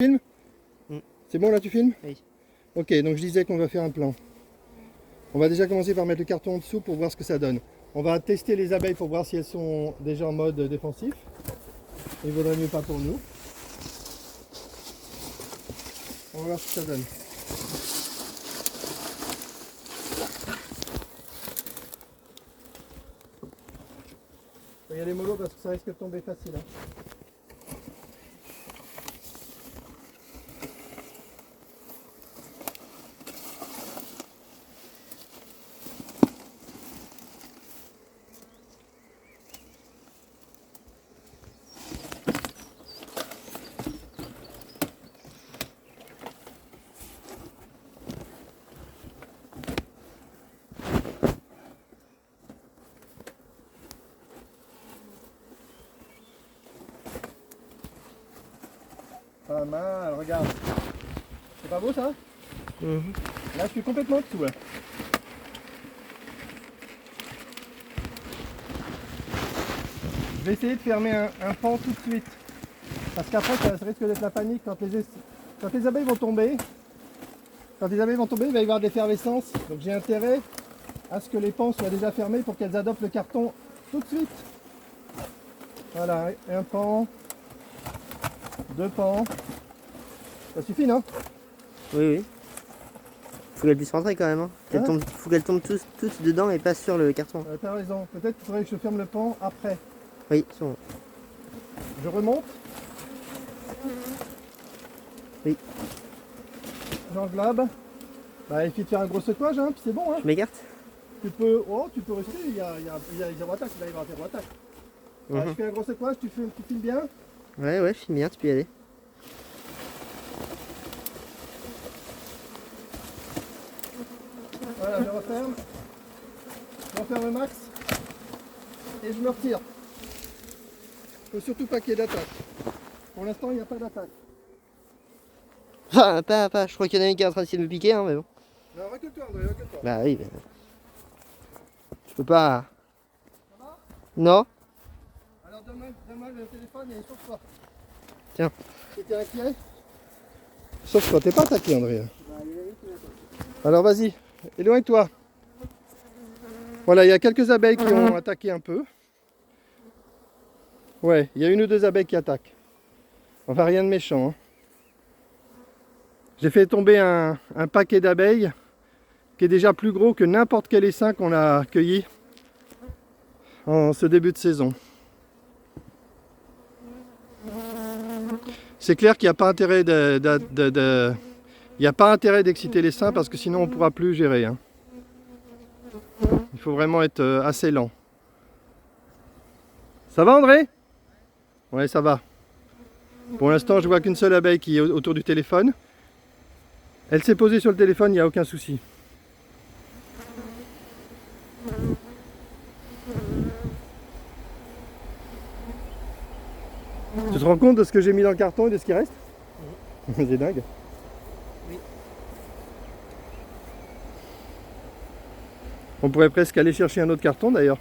Filme. Mm. C'est bon là, tu filmes? Oui. Ok, donc je disais qu'on va faire un plan. On va déjà commencer par mettre le carton en dessous pour voir ce que ça donne. On va tester les abeilles pour voir si elles sont déjà en mode défensif. Il vaudrait mieux pas pour nous. On va voir ce que ça donne. Il y a les mollos parce que ça risque de tomber facile. Hein. Pas mal, regarde. C'est pas beau ça? Là je suis complètement en dessous. Là. Je vais essayer de fermer un pan tout de suite. Parce qu'après ça risque d'être la panique quand les abeilles vont tomber. Quand les abeilles vont tomber, il va y avoir de l'effervescence. Donc j'ai intérêt à ce que les pans soient déjà fermés pour qu'elles adoptent le carton tout de suite. Voilà, un pan. Deux pans. Ça suffit, non? Oui, oui. Faut qu'elle puisse rentrer quand même. Hein. Faut qu'elle tombe toutes dedans et pas sur le carton. T'as raison. Peut-être qu'il faudrait que je ferme le pan après. Oui, c'est bon. Je remonte. Oui. J'englobe. Bah, il suffit de faire un gros secouage, hein, puis c'est bon. Hein. Je m'écarte. Tu peux rester. Il y a zéro attaque. Là, il va y avoir zéro attaque. Je fais un gros secouage. Tu files bien. Ouais, je filme bien. Tu peux y aller. Voilà, je referme. Je referme le max. Et je me retire. Il ne faut surtout pas qu'il y ait d'attaque. Pour l'instant, il n'y a pas d'attaque. Enfin, pas. Je crois qu'il y en a une qui est en train d'essayer de me piquer, hein, mais bon. Non, recule-toi, André, recule-toi. Bah oui, mais... Je peux pas... Ça va? Non. Alors donne-moi le téléphone et sauve-toi. Tiens. T'es inquiet? Sauve-toi, t'es pas attaqué, André. Alors vas-y, éloigne-toi. Voilà, il y a quelques abeilles qui ont attaqué un peu. Ouais, il y a une ou deux abeilles qui attaquent. Enfin, rien de méchant. Hein. J'ai fait tomber un paquet d'abeilles qui est déjà plus gros que n'importe quel essaim qu'on a cueilli en ce début de saison. C'est clair qu'il n'y a pas intérêt il n'y a pas intérêt d'exciter l'essaim parce que sinon on ne pourra plus gérer. Hein. Il faut vraiment être assez lent. Ça va, André? Ouais, ça va. Pour l'instant, je vois qu'une seule abeille qui est autour du téléphone. Elle s'est posée sur le téléphone, il n'y a aucun souci. Tu te rends compte de ce que j'ai mis dans le carton et de ce qui reste? C'est dingue. Oui. On pourrait presque aller chercher un autre carton d'ailleurs.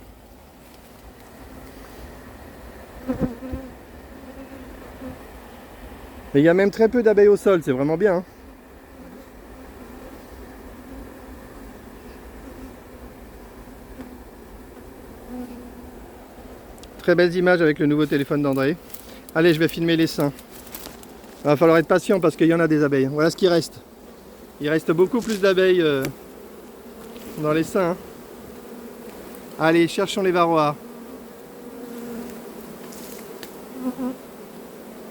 Mais il y a même très peu d'abeilles au sol, c'est vraiment bien. Hein. Très belles images avec le nouveau téléphone d'André. Allez, je vais filmer les seins. Il va falloir être patient parce qu'il y en a des abeilles. Voilà ce qui reste. Il reste beaucoup plus d'abeilles dans les seins. Hein. Allez, cherchons les varroas.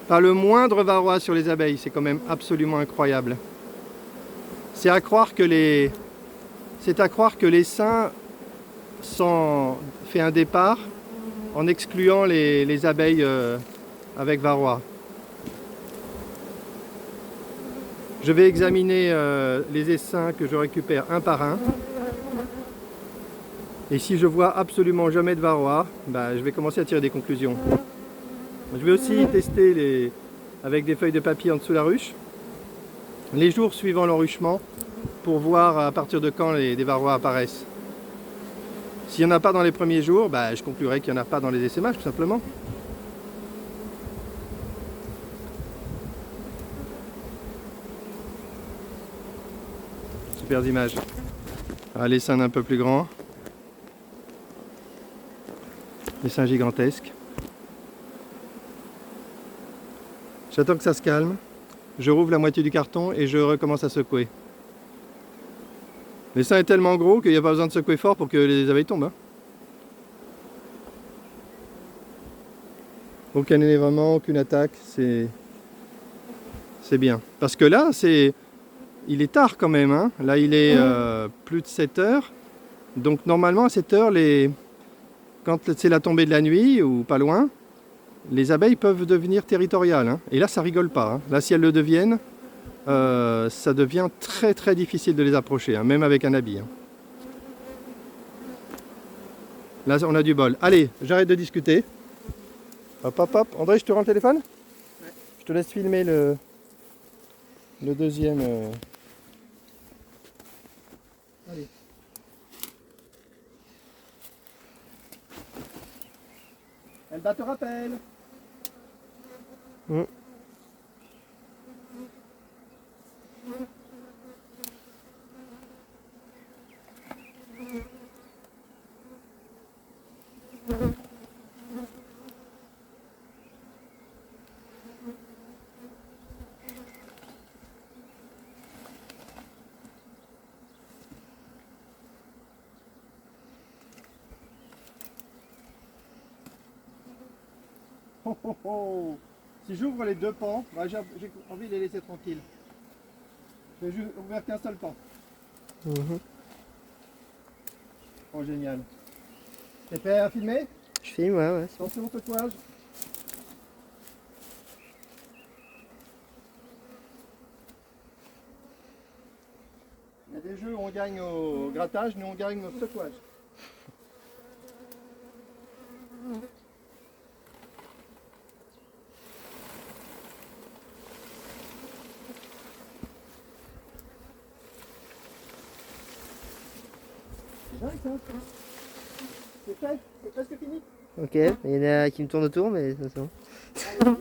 Pas le moindre varroa sur les abeilles, c'est quand même absolument incroyable. C'est à croire que les seins fait un départ en excluant les abeilles avec varroa. Je vais examiner les essaims que je récupère un par un. Et si je vois absolument jamais de varroa, bah, je vais commencer à tirer des conclusions. Je vais aussi tester avec des feuilles de papier en dessous de la ruche, les jours suivant l'enruchement, pour voir à partir de quand des varroas apparaissent. S'il n'y en a pas dans les premiers jours, bah, je conclurai qu'il n'y en a pas dans les essaimages tout simplement. super images. Ah, les seins un peu plus grands. Les seins gigantesques. J'attends que ça se calme. Je rouvre la moitié du carton et je recommence à secouer. Les seins est tellement gros qu'il n'y a pas besoin de secouer fort pour que les abeilles tombent. Hein. Aucun énervement, aucune attaque, c'est bien. Parce que là, il est tard quand même. Hein. Là, il est plus de 7 heures. Donc normalement, à 7 heures, quand c'est la tombée de la nuit ou pas loin, les abeilles peuvent devenir territoriales. Hein. Et là, ça rigole pas. Hein. Là, si elles le deviennent, ça devient très très difficile de les approcher, hein, même avec un habit. Hein. Là, on a du bol. Allez, j'arrête de discuter. Hop, hop, hop. André, je te rends le téléphone? Ouais. Je te laisse filmer le deuxième. Allez. Elle bat te rappel. Oh, oh, oh. Si j'ouvre les deux pans, bah, j'ai envie de les laisser tranquilles. Je vais juste ouvrir qu'un seul pan. Oh, génial. T'es prêt à filmer? Je filme, ouais. Attention, tatouage. Il y a des jeux où on gagne au grattage, nous on gagne au secouage. C'est fait, c'est presque fini. Ok, il y en a qui me tournent autour, mais ça c'est bon. Allez,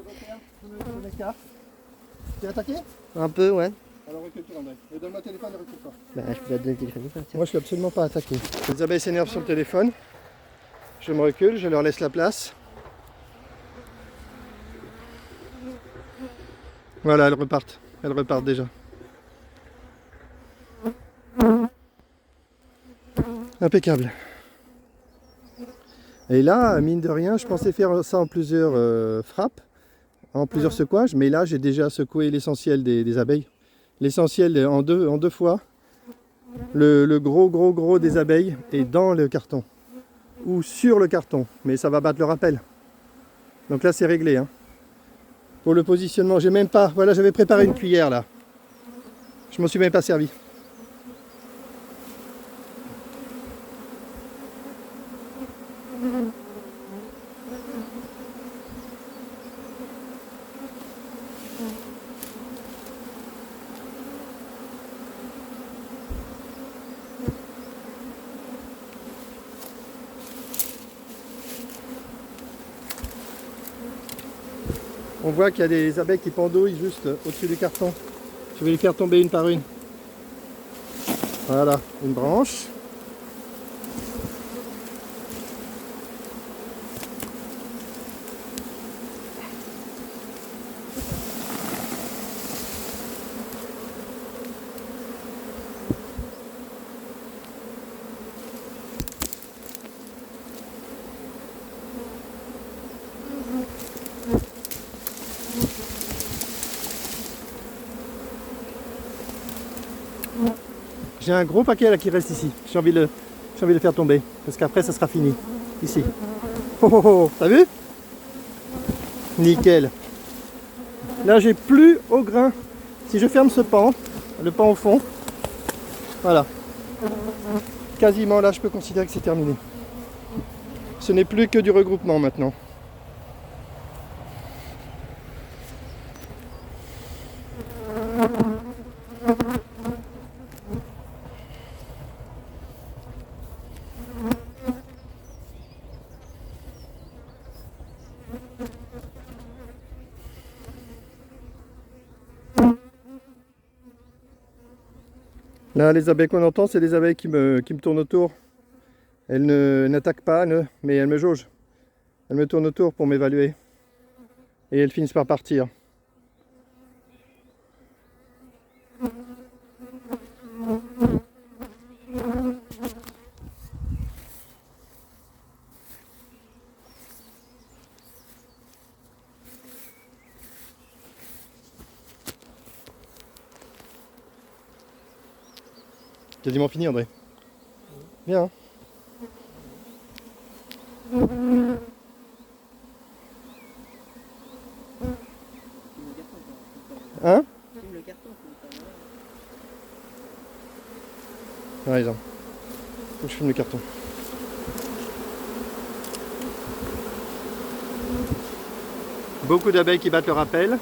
je m'écarte. Tu es attaqué? Un peu, ouais. Alors recule-toi, André. Et donne-moi le téléphone et recule-toi. Bah, je peux pas te donner le téléphone. Tiens. Moi, je suis absolument pas attaqué. Les abeilles s'énervent sur le téléphone. Je me recule, je leur laisse la place. Voilà, elles repartent. Elles repartent déjà. Impeccable. Et là, mine de rien, je pensais faire ça en plusieurs frappes, en plusieurs secouages, mais là, j'ai déjà secoué l'essentiel des abeilles. L'essentiel en deux fois. Le gros des abeilles est dans le carton. Ou sur le carton, mais ça va battre le rappel. Donc là, c'est réglé. Hein. Pour le positionnement, j'ai même pas... Voilà, j'avais préparé une cuillère là. Je m'en suis même pas servi. On voit qu'il y a des abeilles qui pendouillent juste au-dessus du carton. Je vais les faire tomber une par une. Voilà, une branche. J'ai un gros paquet là qui reste ici. J'ai envie de le faire tomber. Parce qu'après ça sera fini. Ici. Oh oh oh, t'as vu? Nickel. Là j'ai plus au grain. Si je ferme ce pan, le pan au fond, voilà. Quasiment là je peux considérer que c'est terminé. Ce n'est plus que du regroupement maintenant. Là, les abeilles qu'on entend, c'est les abeilles qui me tournent autour. Elles n'attaquent pas, mais elles me jaugent. Elles me tournent autour pour m'évaluer. Et elles finissent par partir. Quasiment fini, André. Bien. Hein? T'as raison. Faut que je filme le carton. Beaucoup d'abeilles qui battent le rappel.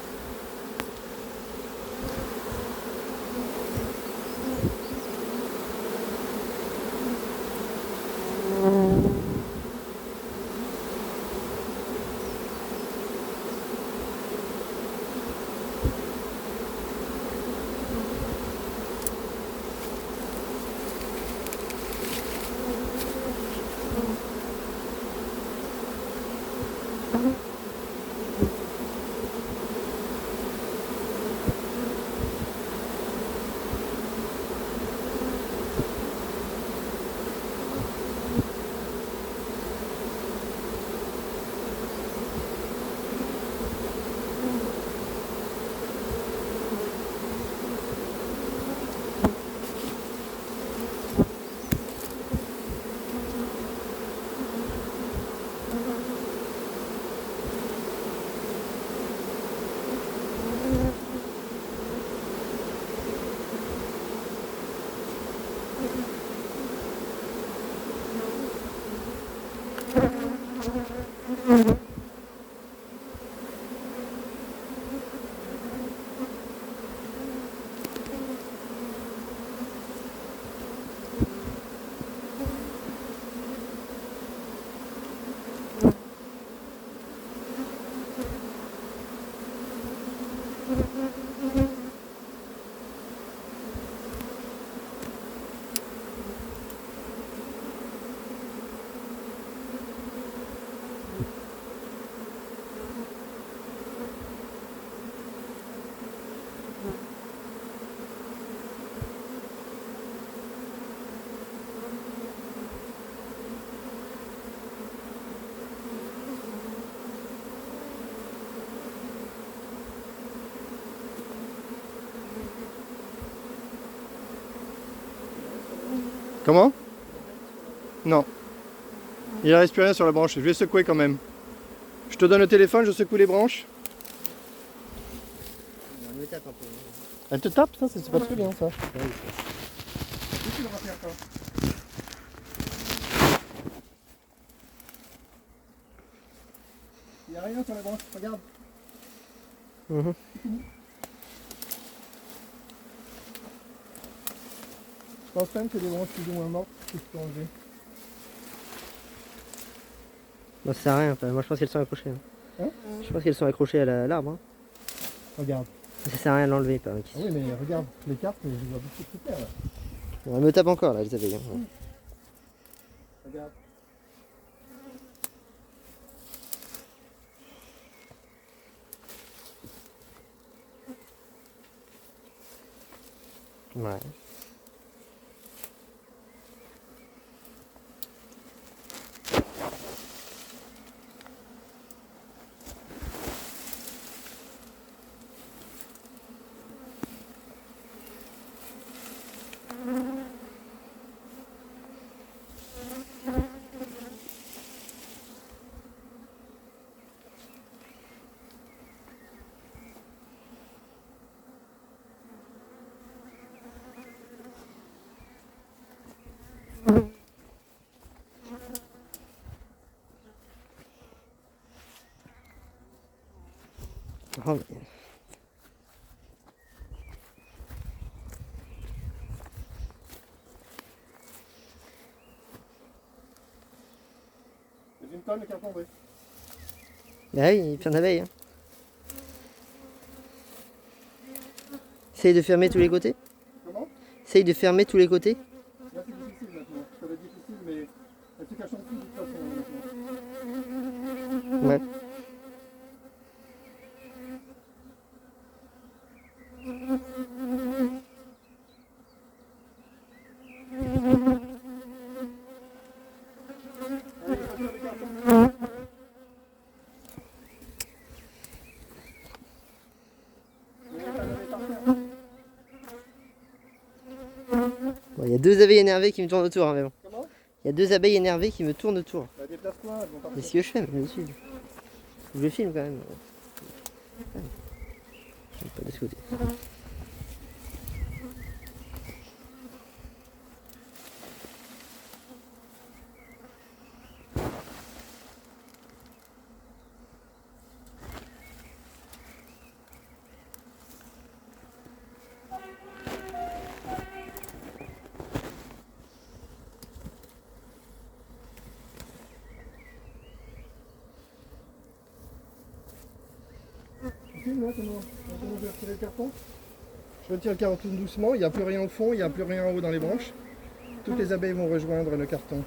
Comment? Non. Il ne reste plus rien sur la branche. Je vais secouer quand même. Je te donne le téléphone, je secoue les branches. Elle me tape un peu. Elle te tape, ça? C'est pas très bien, ça. Il n'y a rien sur la branche, regarde. Je pense même que les branches plus ou moins mortes, que je peux enlever. Non, ça sert à rien. Moi, je pense qu'elles sont accrochées. Hein? Je pense qu'elles sont accrochées à l'arbre. Hein. Regarde. Ça sert à rien de l'enlever. Ah oui, mais regarde, les cartes, je vois beaucoup plus clair là. Elle me tape encore, là, les abeilles. Regarde. Ouais. Oh, mais... C'est une tonne le carton, oui. Ah oui, il y a plein d'abeilles. Hein. Essaye de fermer tous les côtés. Comment? essaye de fermer tous les côtés. Là c'est difficile maintenant, ça va être difficile mais elle se cache en dessous de toute façon maintenant. Ouais. Allez, je vais faire le carton. Bon, il y a deux abeilles énervées qui me tournent autour, hein, mais bon. Comment? Il y a deux abeilles énervées qui me tournent autour. Bah déplace-toi, elles vont partir. Mais ce que je fais, mais je me suis. Je le filme quand même. Pas de ce côté. Tu filmes là comment je vais retirer le carton? Je retire le carton doucement, il n'y a plus rien au fond, il n'y a plus rien en haut dans les branches. Toutes les abeilles vont rejoindre le carton.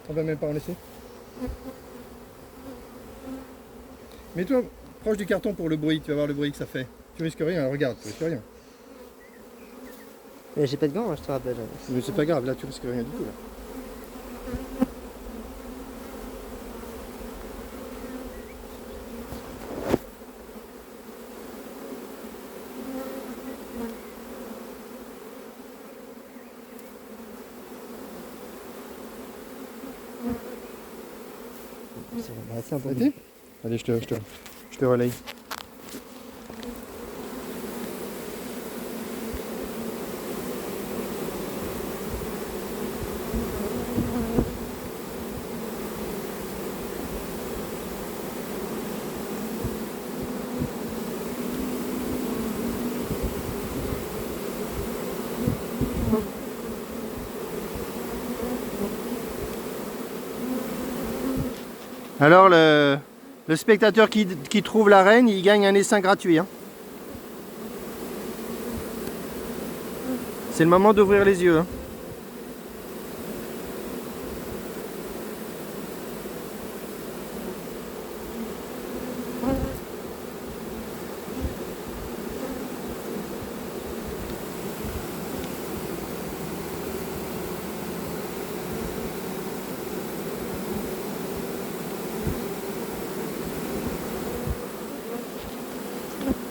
On va même pas en laisser. Mets-toi proche du carton pour le bruit, tu vas voir le bruit que ça fait. Tu risques rien, regarde, tu risques rien. Mais j'ai pas de gants, hein, je te rappelle. Mais c'est pas grave, là tu risques rien du tout. Là. C'est assez important. Arrêtez. Allez, je te relaye. Alors le spectateur qui trouve la reine, il gagne un essaim gratuit. Hein. C'est le moment d'ouvrir les yeux. Hein.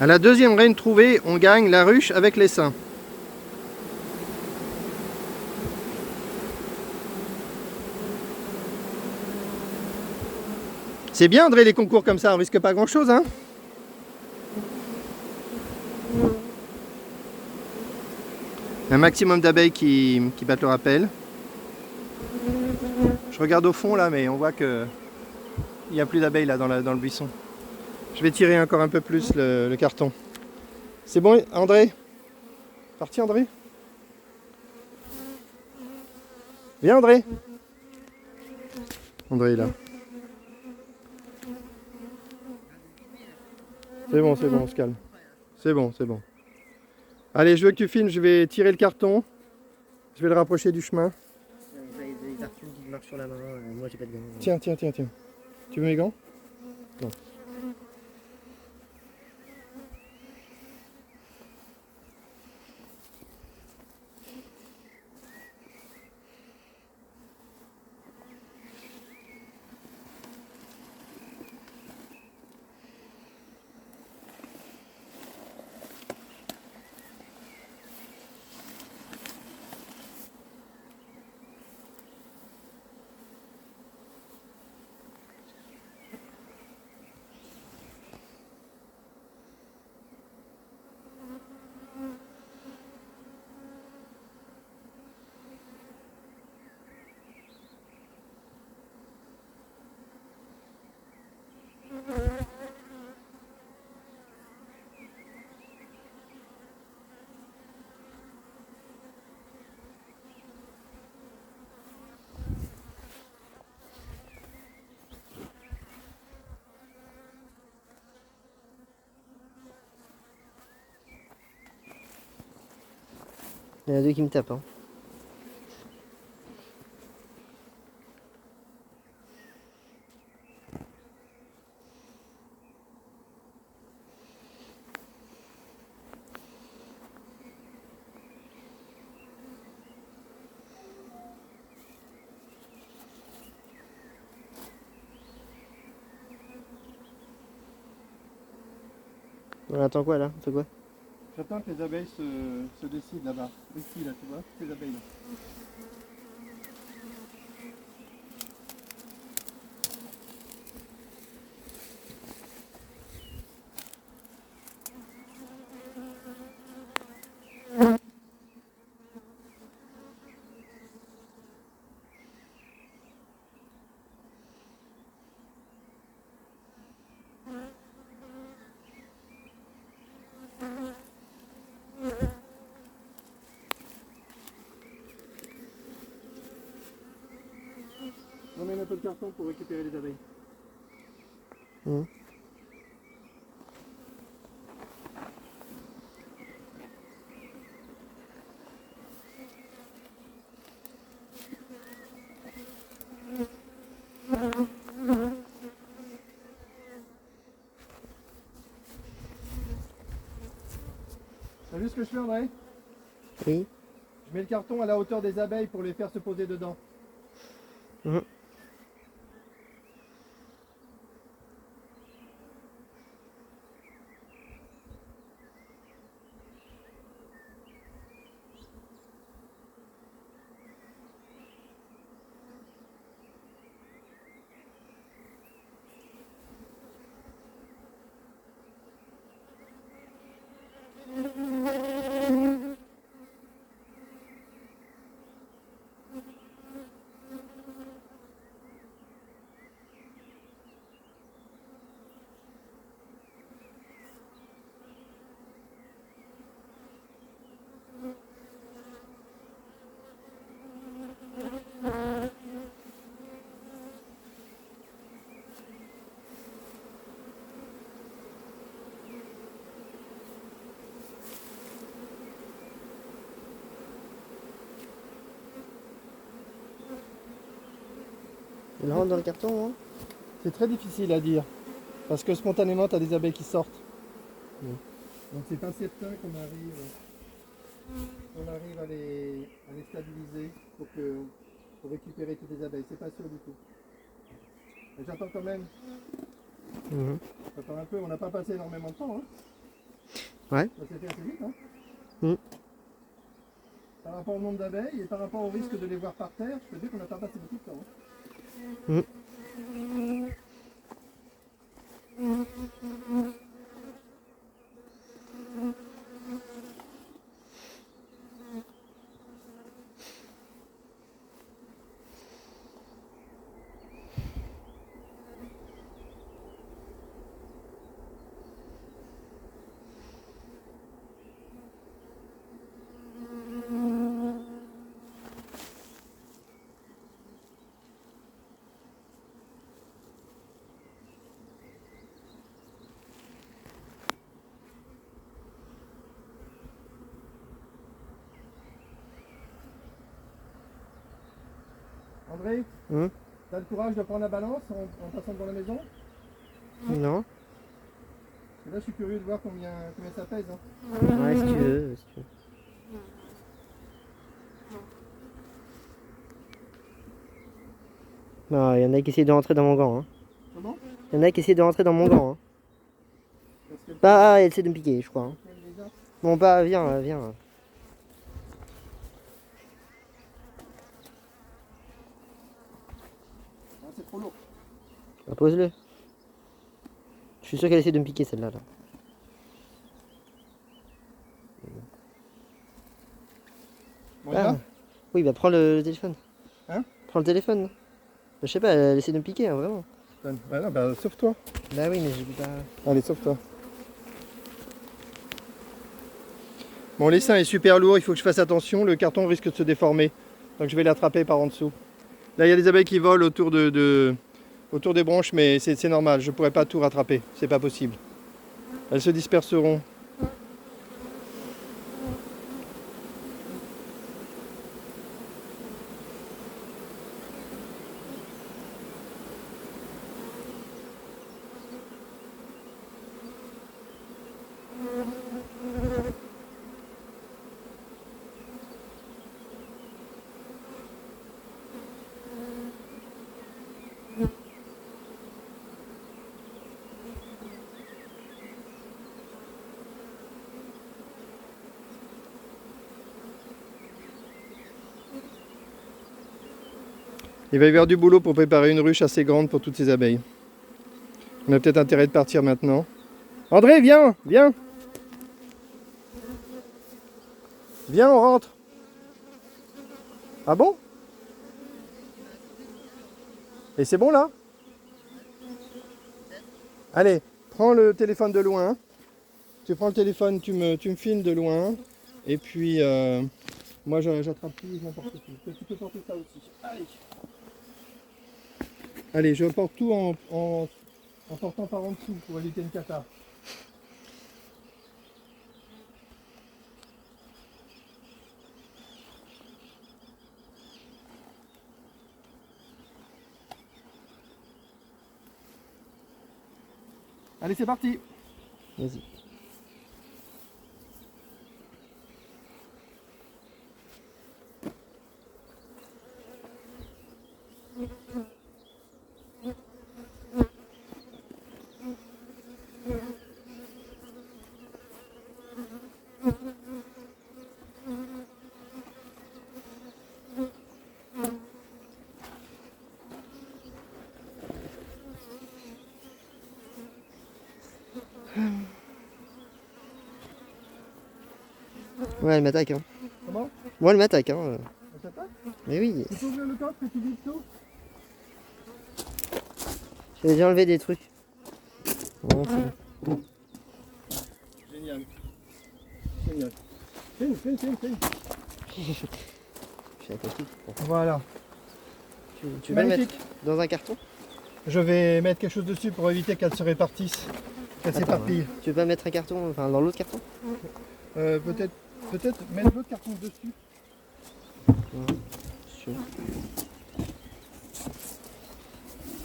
À la deuxième reine trouvée, on gagne la ruche avec l'essaim. C'est bien André les concours comme ça, on risque pas grand chose hein. Un maximum d'abeilles qui battent le rappel. Je regarde au fond là mais on voit que il n'y a plus d'abeilles là dans le buisson. Je vais tirer encore un peu plus le carton. C'est bon André? Parti André? Viens André? André est là. C'est bon, on se calme. C'est bon. Allez, je veux que tu filmes, je vais tirer le carton. Je vais le rapprocher du chemin. Il y a des Arthur qui marchent sur la main, moi j'ai pas de gants. Tiens. Tu veux mes gants? Non. Il y en a deux qui me tapent. Hein. On attend quoi là? On fait quoi? J'attends que les abeilles se décident là-bas. Ici, là, tu vois, ces abeilles là. Ramène un peu de carton pour récupérer les abeilles. Mmh. T'as vu ce que je fais, André? Oui. Je mets le carton à la hauteur des abeilles pour les faire se poser dedans. Mmh. Il rentre dans le carton, hein? C'est très difficile à dire. Parce que spontanément, tu as des abeilles qui sortent. Donc c'est incertain qu'on arrive à les stabiliser pour récupérer toutes les abeilles. C'est pas sûr du tout. Mais j'attends quand même. Mmh. J'attends un peu. On n'a pas passé énormément de temps. Hein. Ouais. Ça s'est fait assez vite. Hein. Mmh. Par rapport au nombre d'abeilles et par rapport au risque de les voir par terre, je peux dire qu'on n'a pas passé beaucoup de temps. Hein. Mmh. André, Mmh. t'as le courage de prendre la balance en passant devant la maison? Non. Et là, je suis curieux de voir combien ça pèse. Hein. Ouais, si tu veux. Si tu veux. Non, il y en a qui essaient de rentrer dans mon gant. Hein. Comment? Il y en a qui essaient de rentrer dans mon gant. Hein. Parce que Bah, elle essaie de me piquer, je crois. Hein. déjà. Bon, bah, viens, viens. Ah, c'est trop lourd. Bah, pose-le. Je suis sûr qu'elle essaie de me piquer celle-là. Là. Bon, il va? Oui, bah prends le téléphone. Hein? Prends le téléphone. Je sais pas, elle essaie de me piquer, hein, vraiment. Bah non, bah sauve-toi. Bah oui, mais je peux pas... Allez, sauve-toi. Bon, l'essaim est super lourd, il faut que je fasse attention, le carton risque de se déformer. Donc je vais l'attraper par en dessous. Là, il y a des abeilles qui volent autour des branches, mais c'est normal, je ne pourrai pas tout rattraper, c'est pas possible. Elles se disperseront. Il va y avoir du boulot pour préparer une ruche assez grande pour toutes ces abeilles. On a peut-être intérêt de partir maintenant. André, viens, viens. Viens, on rentre. Ah bon? Et c'est bon là? Allez, prends le téléphone de loin. Tu prends le téléphone, tu me filmes de loin. Et puis, moi j'attrape tout, n'importe quoi. Tu peux porter ça aussi. Allez. Allez, je porte tout en portant par en dessous pour éviter une cata. Allez, c'est parti. Vas-y. Ouais, elle m'attaque. Hein. Comment? Moi, elle m'attaque. Hein. Elle t'attaque? Mais oui, Tu peux ouvrir le coffre et tu dis tout? j'ai déjà enlevé des trucs. Bon, c'est bon. Génial. Génial. Filme. Je suis aquatique. Bon. Voilà. Tu vas le mettre Magnifique. dans un carton? Je vais mettre quelque chose dessus pour éviter qu'elle se répartisse, qu'elle s'éparpille. Tu veux pas mettre un carton, enfin dans l'autre carton? Peut-être mettre l'autre carton dessus. Ouais, sûr.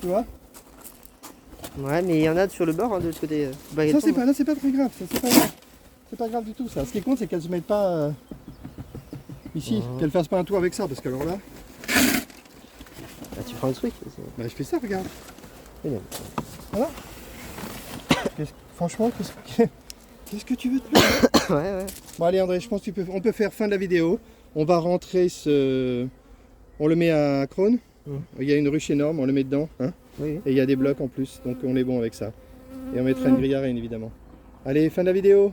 Tu vois? Ouais, mais il y en a sur le bord, hein, de l'autre côté. Ça c'est pas très grave, ça c'est pas grave. C'est pas grave du tout ça. Ce qui compte c'est qu'elle se mette pas ici, qu'elle fasse pas un tour avec ça, parce que alors là. Bah, tu prends le truc. Bah je fais ça, regarde. Oui, non. Voilà. Franchement, qu'est-ce que tu veux te faire? Ouais. Bon allez André, je pense qu'on peut faire fin de la vidéo. On va rentrer on le met à crône. Il y a une ruche énorme, on le met dedans. Hein, Oui. et il y a des blocs en plus, donc on est bon avec ça. Et on mettra une grille à reine évidemment. Allez, fin de la vidéo.